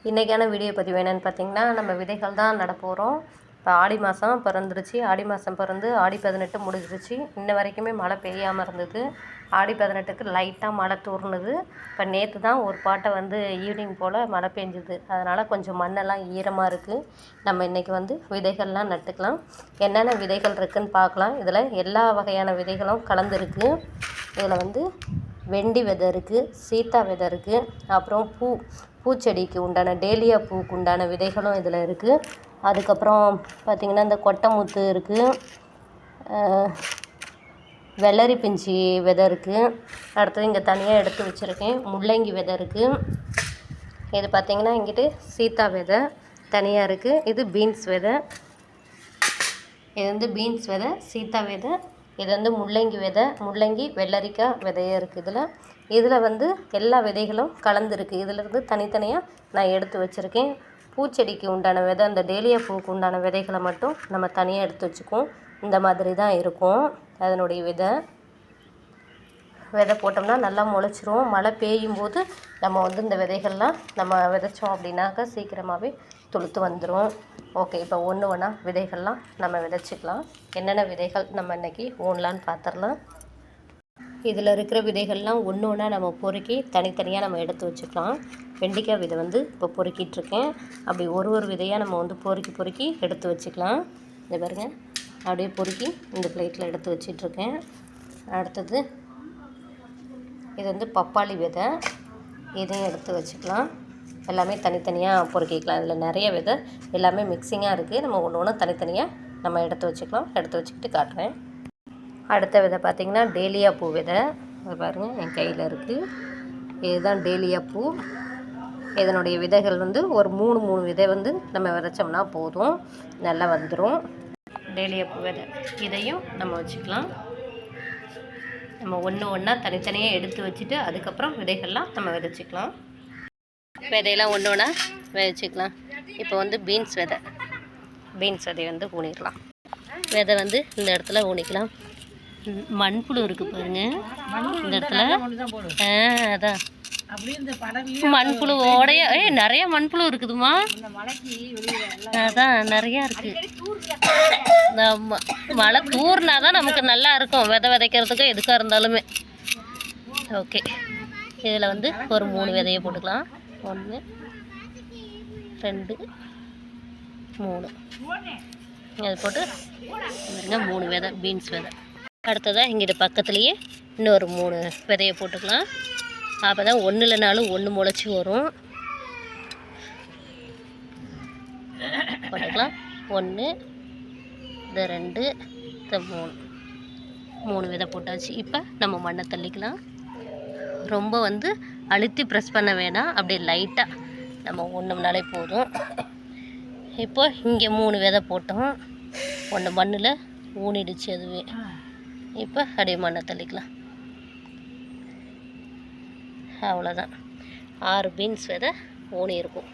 இன்றைக்கான வீடியோ பதிவு என்னென்னு பார்த்தீங்கன்னா, நம்ம விதைகள் தான் நட போகிறோம். இப்போ ஆடி மாதம் பிறந்துருச்சு. ஆடி மாதம் பிறந்து ஆடி 18 முடிஞ்சிருச்சு. இன்ன வரைக்குமே மழை பெய்யாமல் இருந்தது. ஆடி 18க்கு லைட்டாக மழை தூர்னுது. இப்போ நேற்று தான் ஒரு பாட்டை ஈவினிங் போல் மழை பெஞ்சுது. அதனால் கொஞ்சம் மண்ணெல்லாம் ஈரமாக இருக்குது. நம்ம இன்றைக்கி விதைகள்லாம் நட்டுக்கலாம். என்னென்ன விதைகள் இருக்குதுன்னு பார்க்கலாம். இதில் எல்லா வகையான விதைகளும் கலந்துருக்கு. இதில் வெண்டி விதை இருக்குது, சீத்தா விதை இருக்குது, அப்புறம் பூச்செடிக்கு உண்டான டேலியா பூக்கு உண்டான விதைகளும் இதில் இருக்குது. அதுக்கப்புறம் பார்த்திங்கன்னா இந்த கொட்டைமுத்து இருக்குது, வெள்ளரி பிஞ்சி விதை இருக்குது. அடுத்தது இங்கே தனியாக எடுத்து வச்சுருக்கேன் முள்ளங்கி விதை இருக்குது. இது பார்த்திங்கன்னா இங்கிட்டு சீத்தா விதை தனியாக இருக்குது. இது பீன்ஸ் விதை. இது பீன்ஸ் விதை, சீத்தா விதை. இது முள்ளங்கி விதை, முள்ளங்கி வெள்ளரிக்காய் விதையே இருக்குது. இதில் எல்லா விதைகளும் கலந்துருக்கு. இதிலிருந்து தனித்தனியாக நான் எடுத்து வச்சுருக்கேன். பூச்செடிக்கு உண்டான விதை, அந்த டேலியா பூவுக்கு உண்டான விதைகளை மட்டும் நம்ம தனியாக எடுத்து வச்சுக்குவோம். இந்த மாதிரி தான் இருக்கும் அதனுடைய விதை போட்டோம்னா நல்லா முளைச்சிரும். மழை பெய்யும் போது நம்ம இந்த விதைகள்லாம் நம்ம விதைச்சோம் அப்படின்னாக்கா சீக்கிரமாகவே துளுத்து வந்துடும். ஓகே, இப்போ ஒன்று ஒன்றா விதைகள்லாம் நம்ம விதைச்சிக்கலாம். என்னென்ன விதைகள் நம்ம இன்றைக்கி ஊனலான்னு பார்த்துடலாம். இதில் இருக்கிற விதைகள்லாம் ஒன்று ஒன்றா நம்ம பொறுக்கி தனித்தனியாக நம்ம எடுத்து வச்சுக்கலாம். வெண்டைக்காய் விதை இப்போ பொறுக்கிட்டுருக்கேன். அப்படி ஒரு விதையாக நம்ம பொறுக்கி எடுத்து வச்சுக்கலாம். இந்த பாருங்க, அப்படியே பொறுக்கி இந்த பிளேட்டில் எடுத்து வச்சிட்ருக்கேன். அடுத்தது இது பப்பாளி விதை, இதையும் எடுத்து வச்சுக்கலாம். எல்லாமே தனித்தனியாக பொறுக்கிக்கலாம். இதில் நிறைய விதை எல்லாமே மிக்சிங்காக இருக்குது. நம்ம ஒன்று ஒன்று தனித்தனியாக நம்ம எடுத்து வச்சுக்கலாம். எடுத்து வச்சுக்கிட்டு காட்டுறேன். அடுத்த விதை பார்த்திங்கன்னா டேலியா பூ விதை. அது பாருங்கள், என் கையில் இருக்குது. இதுதான் டேலியா பூ. இதனுடைய விதைகள் ஒரு மூணு விதை நம்ம விதைச்சோம்னா போதும், நல்லா வந்துடும். டேலியா பூ விதை இதையும் நம்ம வச்சுக்கலாம். நம்ம ஒன்று ஒன்றா தனித்தனியாக எடுத்து வச்சுட்டு அதுக்கப்புறம் விதைகள்லாம் நம்ம விதைச்சிக்கலாம். விதையெல்லாம் ஒன்று ஒன்றா விதைச்சிக்கலாம். இப்போ பீன்ஸ் விதையை ஊனிடலாம். விதை இந்த இடத்துல ஊனிக்கலாம். மண்புழு இருக்குது பாருங்கள் இந்த இடத்துல. அதான் மண்புழுவோடைய நிறைய மண்புழு இருக்குதுமா. அதான் நிறையா இருக்குது. மழை தூர்னா தான் நமக்கு நல்லா இருக்கும் விதை விதைக்கிறதுக்கு எதுக்காக இருந்தாலுமே. ஓகே, இதில் ஒரு 3 விதையை போட்டுக்கலாம். 1 2 3 அது போட்டு 3 விதை பீன்ஸ் விதை. அடுத்ததாக இங்கிட்ட பக்கத்துலேயே இன்னொரு 3 விதையை போட்டுக்கலாம். அப்போ தான் ஒன்று இல்லைனாலும் ஒன்று முளைச்சி வரும். போட்டுக்கலாம். 1 இது 2 இது 3 விதை போட்டாச்சு. இப்போ நம்ம மண்ணை தள்ளிக்கலாம். ரொம்ப அழுத்தி ப்ரெஸ் பண்ண வேணாம், அப்படியே லைட்டாக நம்ம ஒன்றுனாலே போதும். இப்போ இங்கே 3 விதை போட்டோம். 1 மண்ணில் ஊனிடுச்சு அதுவே. இப்போ அப்படியே மண்ணை தள்ளிக்கலாம். அவ்வளோதான், 6 பீன்ஸ் விதை ஊனி இருக்கும்.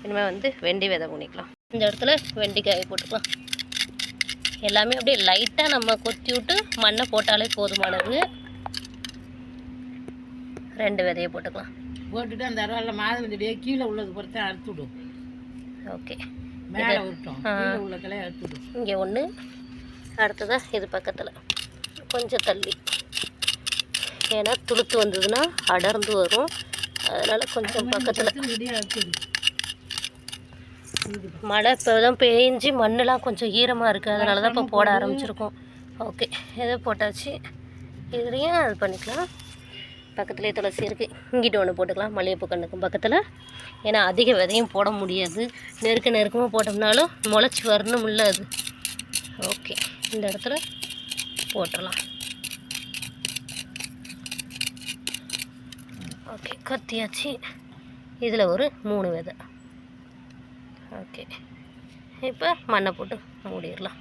இனிமேல் வெண்டி விதை ஊனிக்கலாம். இந்த இடத்துல வெண்டைக்காயை போட்டுக்கலாம். எல்லாமே அப்படியே லைட்டாக நம்ம கொத்தி விட்டு மண்ணை போட்டாலே போதுமானது. 2 விதையை போட்டுக்கலாம். போட்டுட்டு அந்த அருவாளில் மாதம் கீழே உள்ளது பொறுத்து அறுத்து விடும். ஓகே, மேலே விட்டோம், கீழே உள்ள கிளையை அறுத்து விடும். இங்கே 1, அடுத்ததாக இது பக்கத்தில் கொஞ்சம் தள்ளி. ஏன்னா துளுத்து வந்ததுன்னா அடர்ந்து வரும். அதனால் கொஞ்சம் பக்கத்தில். மழை இப்போ தான் பெஞ்சு மண்ணெலாம் கொஞ்சம் ஈரமாக இருக்குது. அதனால தான் இப்போ போட ஆரம்பிச்சிருக்கோம். ஓகே, எதை போட்டாச்சு. இதுலேயும் அது பண்ணிக்கலாம். பக்கத்துலேயே துளசி இருக்குது. இங்கிட்ட 1 போட்டுக்கலாம் மல்லிகைப்பூ கண்ணுக்கும் பக்கத்தில். ஏன்னா அதிக விதையும் போட முடியாது. நெருக்கமாக போட்டோம்னாலும் முளைச்சி வரணும்ல அது. ஓகே, இந்த இடத்துல போட்டுடலாம். ஓகே, கொத்தியாச்சு. இதில் ஒரு 3 விதை. ஓகே, இப்போ மண்ணை போட்டு மூடிடலாம்.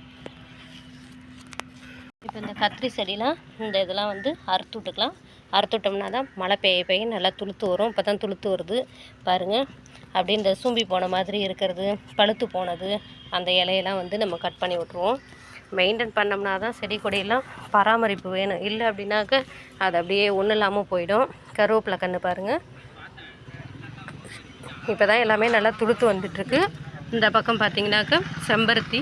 இப்போ இந்த கத்திரி செடிலாம் இந்த இதெல்லாம் அறுத்து விட்டுக்கலாம். அறுத்து விட்டோம்னா தான் மழை பெய்ய நல்லா துளுத்து வரும். இப்போ தான் துளுத்து வருது பாருங்கள். அப்படி இந்த சூம்பி போன மாதிரி இருக்கிறது, பழுத்து போனது, அந்த இலையெல்லாம் நம்ம கட் பண்ணி விட்ருவோம். மெயின்டைன் பண்ணோம்னா தான் செடி கொடியெல்லாம் பராமரிப்பு வேணும். இல்லை அப்படின்னாக்க அது அப்படியே ஒன்றும் இல்லாமல் போயிடும். கருவேப்பிலை கன்று பாருங்கள், இப்போ தான் எல்லாமே நல்லா துளுத்து வந்துட்டுருக்கு. இந்த பக்கம் பார்த்திங்கனாக்கா செம்பருத்தி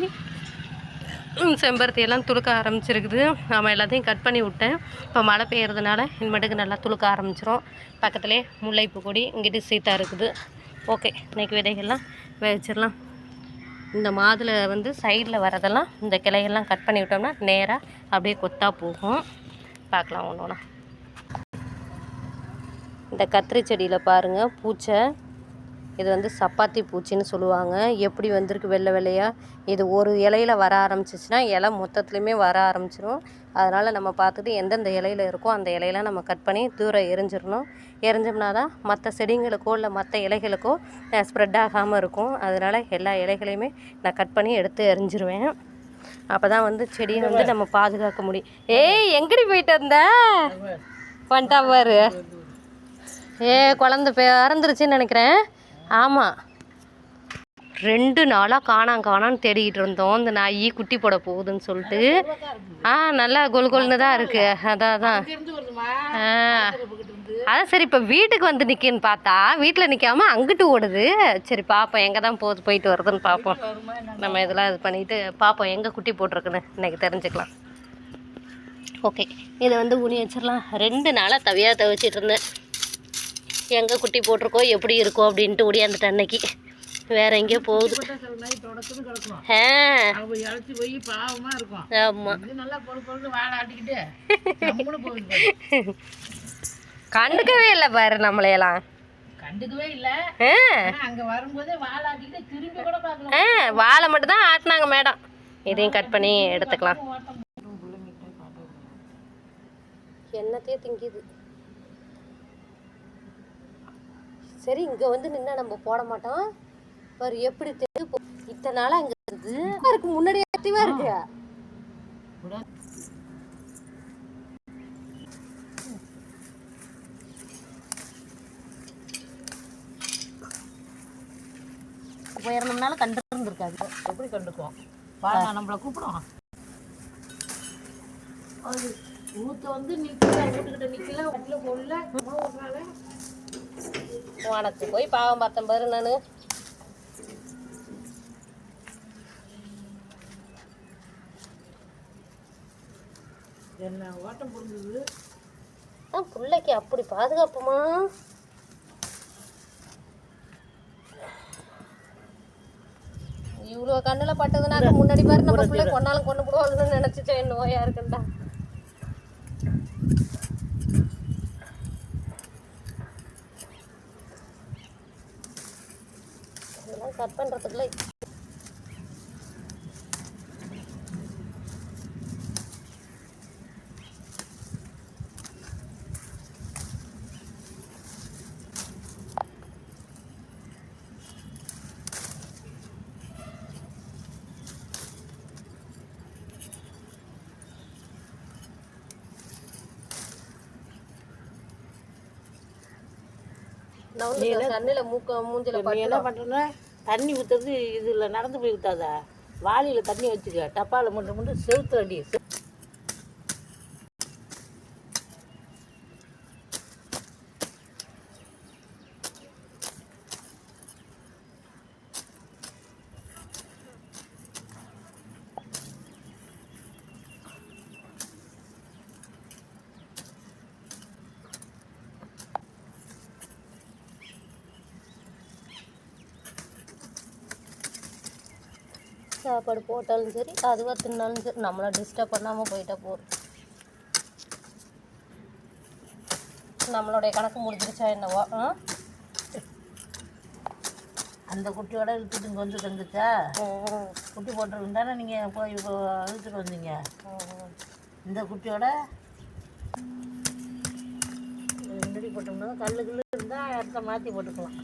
எல்லாம் துளுக்க ஆரம்பிச்சிருக்குது. நாம் எல்லாத்தையும் கட் பண்ணி விட்டேன். இப்போ மழை பெய்யறதுனால இனிமேட்டுக்கு நல்லா துளுக்க ஆரம்பிச்சிரும். பக்கத்துலேயே முல்லைப்பூ கொடி, இங்கிட்டு சீத்தா இருக்குது. ஓகே, இன்றைக்கி விதைகள்லாம் வச்சிடலாம். இந்த மாதுளை வந்து சைடில் வரதெல்லாம் இந்த கிளையெல்லாம் கட் பண்ணி விட்டோம்னா நேராக அப்படியே கொத்தாக போகும். பார்க்கலாம் ஒன்று ஒன்றா. இந்த கத்திரி செடியில் பாருங்கள் பூச்சை. இது வந்து சப்பாத்தி பூச்சின்னு சொல்லுவாங்க. எப்படி வந்திருக்கு வெள்ளை வெள்ளையாக. இது ஒரு இலையில் வர ஆரம்பிச்சிச்சுன்னா இலை மொத்தத்துலேயுமே வர ஆரம்பிச்சிடும். அதனால் நம்ம பார்த்துட்டு எந்தெந்த இலையில் இருக்கோ அந்த இலையெல்லாம் நம்ம கட் பண்ணி தூரம் எரிஞ்சிடணும். எரிஞ்சோம்னா தான் மற்ற செடிங்களுக்கோ இல்லை மற்ற இலைகளுக்கோ ஸ்ப்ரெட் ஆகாமல் இருக்கும். அதனால் எல்லா இலைகளையுமே நான் கட் பண்ணி எடுத்து எரிஞ்சிருவேன். அப்போ தான் வந்து செடியை வந்து நம்ம பாதுகாக்க முடியும். ஏய், எங்கடி போயிட்டு இருந்த வந்துட்டாவாரு? குழந்தை இறந்துருச்சுன்னு நினைக்கிறேன். ஆமாம், 2 நாளாக காணான்னு தேடிக்கிட்டு இருந்தோம். இந்த நாய் குட்டி போட போகுதுன்னு சொல்லிட்டு. நல்லா கொல்னு தான் இருக்குது. அதான் அதான் சரி, இப்போ வீட்டுக்கு வந்து நிற்கின்னு பார்த்தா வீட்டில் நிற்காமல் அங்கிட்டு ஓடுது. சரி பார்ப்போம், எங்கே தான் போயிட்டு வருதுன்னு பார்ப்போம். நம்ம இதெல்லாம் இது பண்ணிவிட்டு பார்ப்போம் எங்கே குட்டி போட்டிருக்குன்னு இன்றைக்கி தெரிஞ்சுக்கலாம். ஓகே, இதை வந்து ஊனி வச்சிடலாம். 2 நாளாக துவைச்சிட்டு இருந்தேன். எங்கே குட்டி போட்டிருக்கோ எப்படி இருக்கோ அப்படின்ட்டு ஓடியாந்துட்டேன். அன்னைக்கு வேற எங்கேயோ போகுது. கண்டுக்கவே இல்லை பாரு, நம்மளையெல்லாம் கண்டுக்கவே இல்லை. அங்க வரும்போதே வாழாட்டிட்டு திரும்பி கூட பார்க்கலாம். வாழை மட்டும் தான் ஆட்டினாங்க மேடம். இதையும் கட் பண்ணி எடுத்துக்கலாம். என்னத்தையே திங்கிது. சரி, இங்கே வந்து நின்னா நம்ம போட மாட்டோம். பாரு எப்படி தெரியுது. இத்தனை நாளாக இங்கே இருந்து இருக்கு, முன்னாடி ஆக்டிவாக இருக்கு. போயிருந்தோம்னால கண்டு இருந்திருக்காது. எப்படி கண்டுக்குவோம்? வாழை நம்மளை கூப்பிடும். அது ஊத்த வந்து நிற்கல, வீட்டுக்கிட்ட நிற்கல, வீட்டில் போடல. உனக்கு போய் பாவம் பார்த்தேன் பாரு. நான் என்ன ஓட்டம் புரிஞ்சுது. பிள்ளைக்கு அப்படி பாதுகாப்புமா? இவ்வளோ கண்ணில் பட்டதுனாக்க முன்னாடி பாரு நம்ம பிள்ளை கொண்டாலும் கொண்டு போடுவாங்கன்னு நினச்சிச்சேன். என்ன நோயா இருக்குண்டா. இதெல்லாம் கட் பண்ணுறதுக்குள்ள கண்ணில் மூஞ்சில நீ என்ன பண்ணுறேன்னா தண்ணி ஊற்றுறது இதில் நடந்து போய் ஊற்றாத. வாளியில் தண்ணி வச்சுக்க. டப்பாவில் மட்டும் செவுத்து அடி. சாப்பாடு போட்டாலும் சரி, அதுவாக தின்னாலும் சரி, நம்மளை டிஸ்டர்ப் பண்ணாமல் போயிட்டா போதும். நம்மளுடைய கணக்கு முடிஞ்சிருச்சா என்னவோ. அந்த குட்டியோட இழுத்துட்டு இங்கே வந்து தந்துச்சா? குட்டி போட்டிருக்கு தானே நீங்கள் போய் இழுத்துட்டு வந்தீங்க. இந்த குட்டியோட ரெண்டடி போட்டோம்னா கல்லு இருந்தால் இடத்த மாற்றி போட்டுக்கலாம்.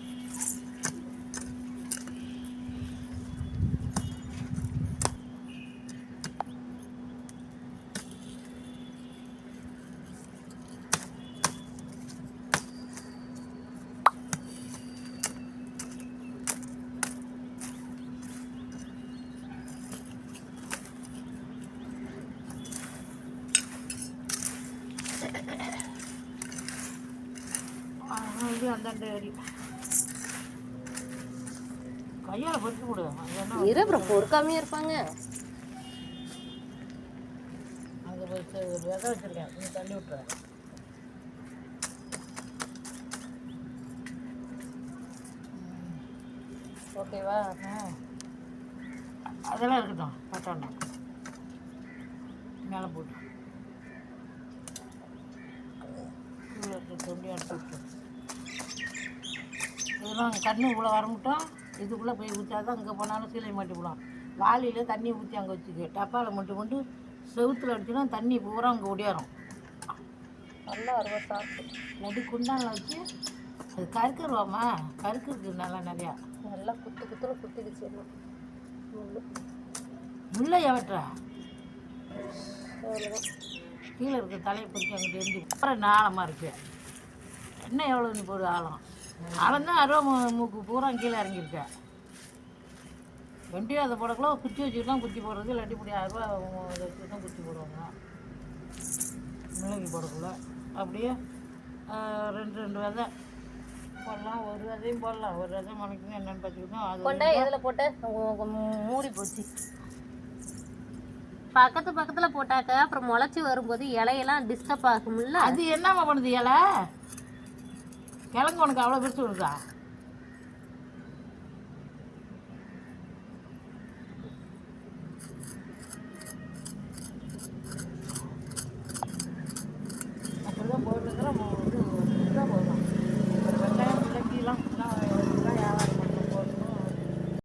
அந்தாண்ட அடி கையால் பொறுத்து கொடு. அது என்ன இரு அப்புறம் பொறுக்காமையே இருப்பாங்க. அங்கே போய் ஒரு விதை வச்சுருக்கேன், நீ தள்ளி விட்டுறேன். ஓகேவா? அதெல்லாம் இருக்கட்டும், பட்டோண்ணா மேலே போட்டு கீழே இருக்க தொண்டி எடுத்து விட்டு இதெல்லாம் தண்ணி இவ்வளோ வரமுட்டோம். இதுக்குள்ளே போய் ஊற்றா தான் இங்கே போனாலும் சீலை மாட்டி விடும். வாளியில் தண்ணி ஊற்றி அங்கே வச்சுக்க, டப்பாவில் மட்டும் கொண்டு செவுத்தில் அடிச்சுன்னா தண்ணி பூரா அங்கே ஒடியாரும். நல்லா அருவா சாப்பிட்டு நடு குண்டானில் வச்சு அது கருக்கருவாம்மா, கருக்கு இருக்குது நல்லா நிறையா. நல்லா குத்துன்னு குத்திடுச்சு. முல்லை எவட்டுறா அவ்வளோதான். கீழே இருக்க தலையை பிடிச்சி அங்கிட்டு இருந்து அப்புறம் ஆழமாக இருக்கு. என்ன எவ்வளோ நீ போடு ஆழம்? ஆழம் தான் அருவா மூக்கு பூரா கீழே இறங்கியிருக்கேன். வெண்டியும் அதை போடக்குள்ள குச்சி வச்சுட்டு தான் குச்சி போடுறது, இல்லாட்டி இப்படி அருவா வச்சு தான் குச்சி போடுவாங்க மிளகி போடக்குள்ள. அப்படியே ரெண்டு விதை போடலாம், ஒரு விதையும் போடலாம். ஒரு விதை முளைக்கணும் என்னென்னு பார்த்துக்கிட்டோம். அது கொண்டா எதில் போட்ட மூடி போச்சு. பக்கத்தில் போட்டாக்க அப்புறம் முளைச்சி வரும்போது இலையெல்லாம் டிஸ்டர்ப் ஆகும்ல. அது என்னம்மா பண்ணுது இலை? கிழங்கு உனக்கு அவ்வளோ பெருசு வருதா?